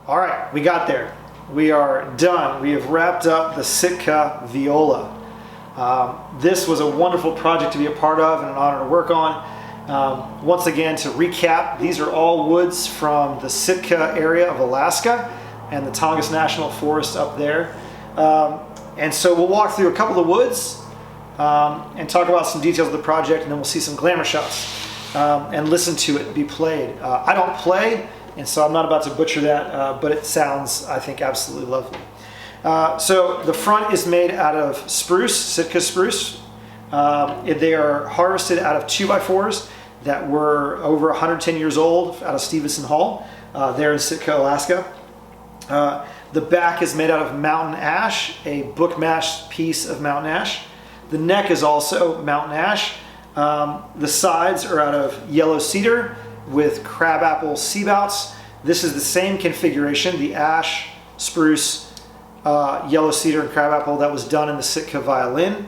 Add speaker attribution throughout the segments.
Speaker 1: All right, we got there. We are done. We have wrapped up the Sitka viola. This was a wonderful project to be a part of and an honor to work on. Once again, to recap, these are all woods from the Sitka area of Alaska and the Tongass National Forest up there. And so we'll walk through a couple of woods and talk about some details of the project, and then we'll see some glamour shots and listen to it be played. I don't play, and so I'm not about to butcher that, but it sounds, I think, absolutely lovely. So the front is made out of spruce, Sitka spruce. They are harvested out of 2x4s that were over 110 years old out of Stevenson Hall there in Sitka, Alaska. The back is made out of mountain ash, a book-matched piece of mountain ash. The neck is also mountain ash. The sides are out of yellow cedar with crabapple seabouts. This is the same configuration, the ash, spruce, yellow cedar, and crabapple that was done in the Sitka violin.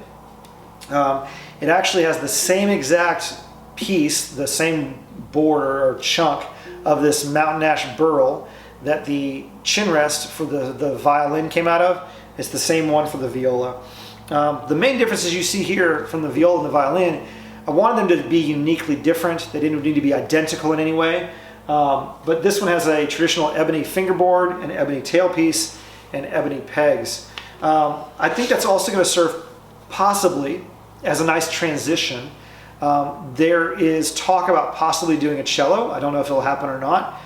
Speaker 1: It actually has the same exact piece, the same border or chunk of this mountain ash burl that the chin rest for the violin came out of. It's the same one for the viola. The main differences you see here from the viola and the violin, I wanted them to be uniquely different. They didn't need to be identical in any way. But this one has a traditional ebony fingerboard, an ebony tailpiece, and ebony pegs. I think that's also going to serve possibly as a nice transition. There is talk about possibly doing a cello. I don't know if it'll happen or not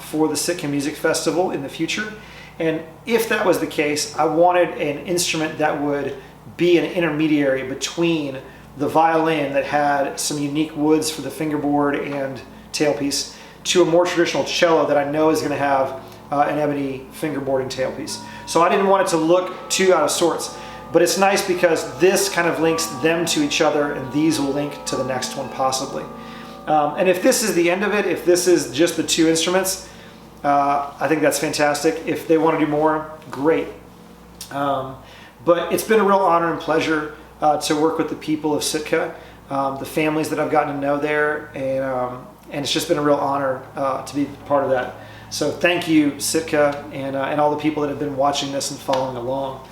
Speaker 1: for the Sitka Music Festival in the future. And if that was the case, I wanted an instrument that would be an intermediary between the violin that had some unique woods for the fingerboard and tailpiece to a more traditional cello that I know is going to have an ebony fingerboard and tailpiece. So I didn't want it to look too out of sorts, but it's nice because this kind of links them to each other, and these will link to the next one possibly. And if this is the end of it, if this is just the two instruments, I think that's fantastic. If they want to do more, great. But it's been a real honor and pleasure to work with the people of Sitka, the families that I've gotten to know there, and it's just been a real honor to be part of that. So thank you, Sitka, and all the people that have been watching this and following along.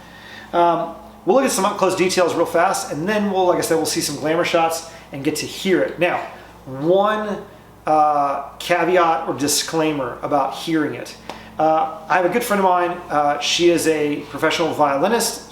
Speaker 1: We'll look at some up-close details real fast, and then we'll, like I said, we'll see some glamour shots and get to hear it. Now, one caveat or disclaimer about hearing it. I have a good friend of mine. She is a professional violinist.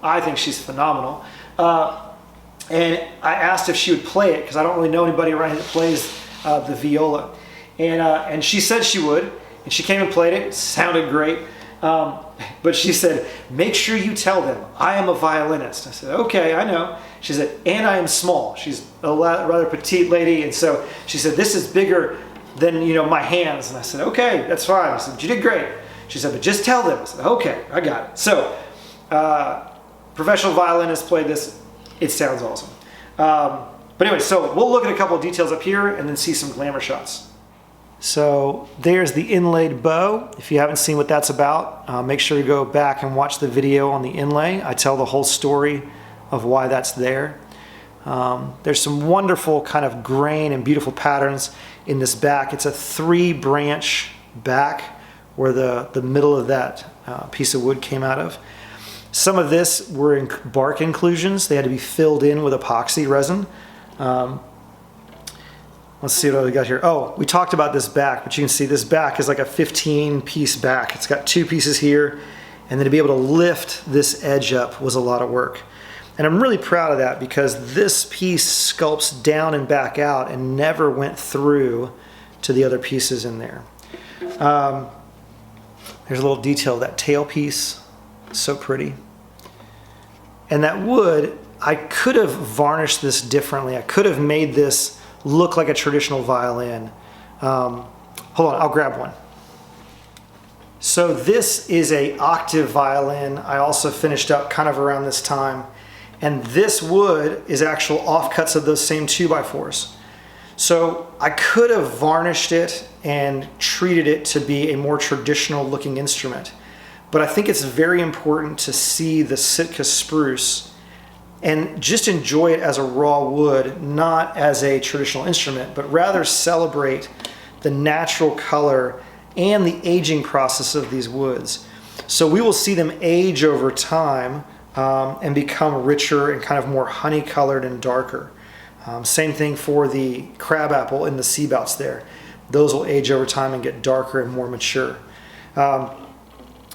Speaker 1: I think she's phenomenal. And I asked if she would play it because I don't really know anybody around here that plays the viola. And she said she would, and she came and played it. It sounded great. But she said, make sure you tell them I am a violinist. I said, okay, I know. She said, and I am small. She's a rather petite lady, and so she said, this is bigger than my hands. And I said, okay, that's fine. I said, you did great. She said, but just tell them. I said, okay, I got it. So, professional violinist played this. It sounds awesome. But anyway, so we'll look at a couple of details up here and then see some glamour shots. So there's the inlaid bow. If you haven't seen what that's about, make sure you go back and watch the video on the inlay. I tell the whole story of why that's there. There's some wonderful kind of grain and beautiful patterns in this back. It's a 3-branch back where the middle of that piece of wood came out of. Some of this were in bark inclusions. They had to be filled in with epoxy resin. Let's see what I got here. Oh, we talked about this back, but you can see this back is like a 15-piece back. It's got 2 pieces here, and then to be able to lift this edge up was a lot of work. And I'm really proud of that because this piece sculpts down and back out and never went through to the other pieces in there. There's a little detail of that tail piece. So pretty. And that wood, I could have varnished this differently. I could have made this look like a traditional violin. Hold on, I'll grab one. So this is a octave violin. I also finished up kind of around this time. And this wood is actual offcuts of those same 2x4s. So I could have varnished it and treated it to be a more traditional looking instrument. But I think it's very important to see the Sitka spruce and just enjoy it as a raw wood, not as a traditional instrument, but rather celebrate the natural color and the aging process of these woods. So we will see them age over time and become richer and kind of more honey colored and darker. Same thing for the crabapple in the sea belts there. Those will age over time and get darker and more mature.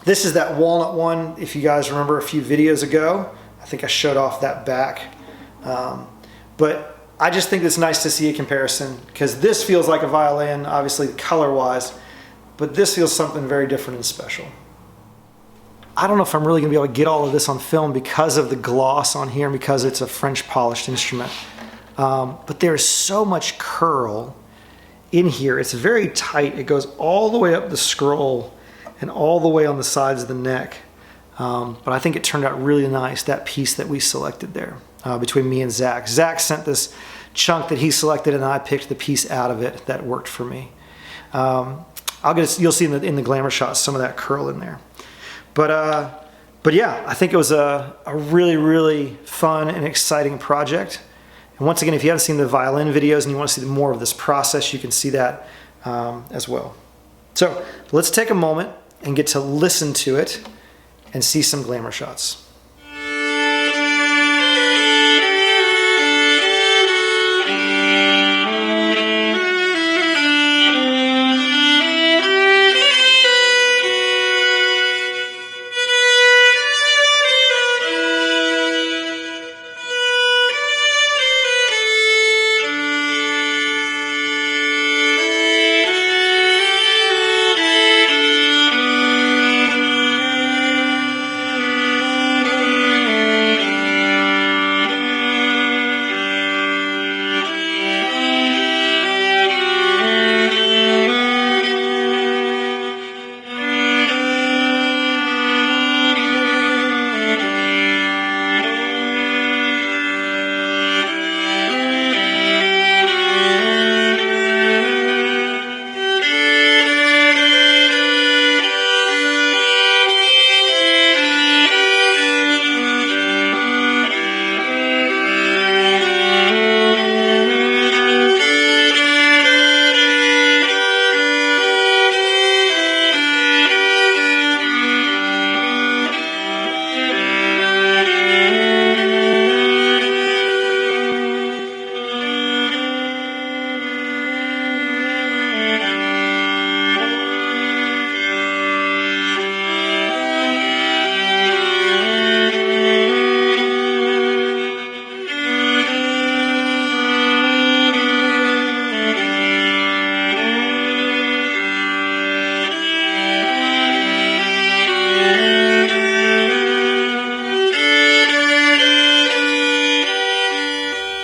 Speaker 1: This is that walnut one. If you guys remember a few videos ago, I think I showed off that back. But I just think it's nice to see a comparison, because this feels like a violin, obviously color-wise, but this feels something very different and special. I don't know if I'm really going to be able to get all of this on film because of the gloss on here and because it's a French polished instrument. But there's so much curl in here. It's very tight. It goes all the way up the scroll and all the way on the sides of the neck. But I think it turned out really nice, that piece that we selected there between me and Zach. Zach sent this chunk that he selected and I picked the piece out of it that worked for me. You'll see in the glamour shots some of that curl in there. But yeah, I think it was a really, really fun and exciting project. And once again, if you haven't seen the violin videos and you want to see more of this process, you can see that as well. So let's take a moment and get to listen to it and see some glamour shots.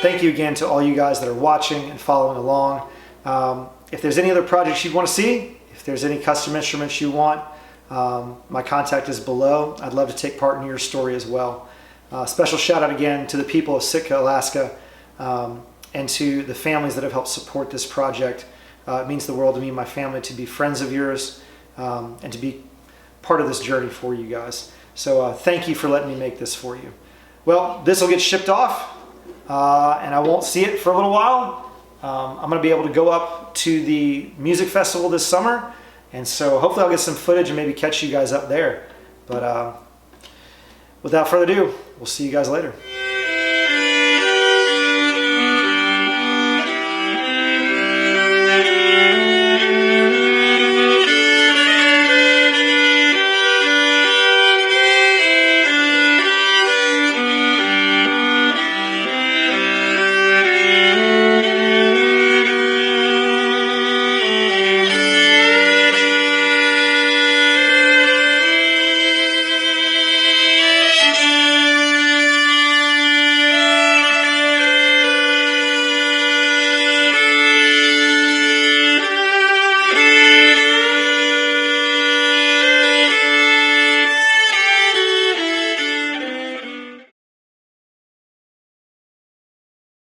Speaker 1: Thank you again to all you guys that are watching and following along. If there's any other projects you'd want to see, if there's any custom instruments you want, my contact is below. I'd love to take part in your story as well. Special shout out again to the people of Sitka, Alaska, and to the families that have helped support this project. It means the world to me and my family to be friends of yours and to be part of this journey for you guys. So thank you for letting me make this for you. Well, this will get shipped off. And I won't see it for a little while. I'm going to be able to go up to the music festival this summer, and so hopefully I'll get some footage and maybe catch you guys up there. But without further ado, we'll see you guys later.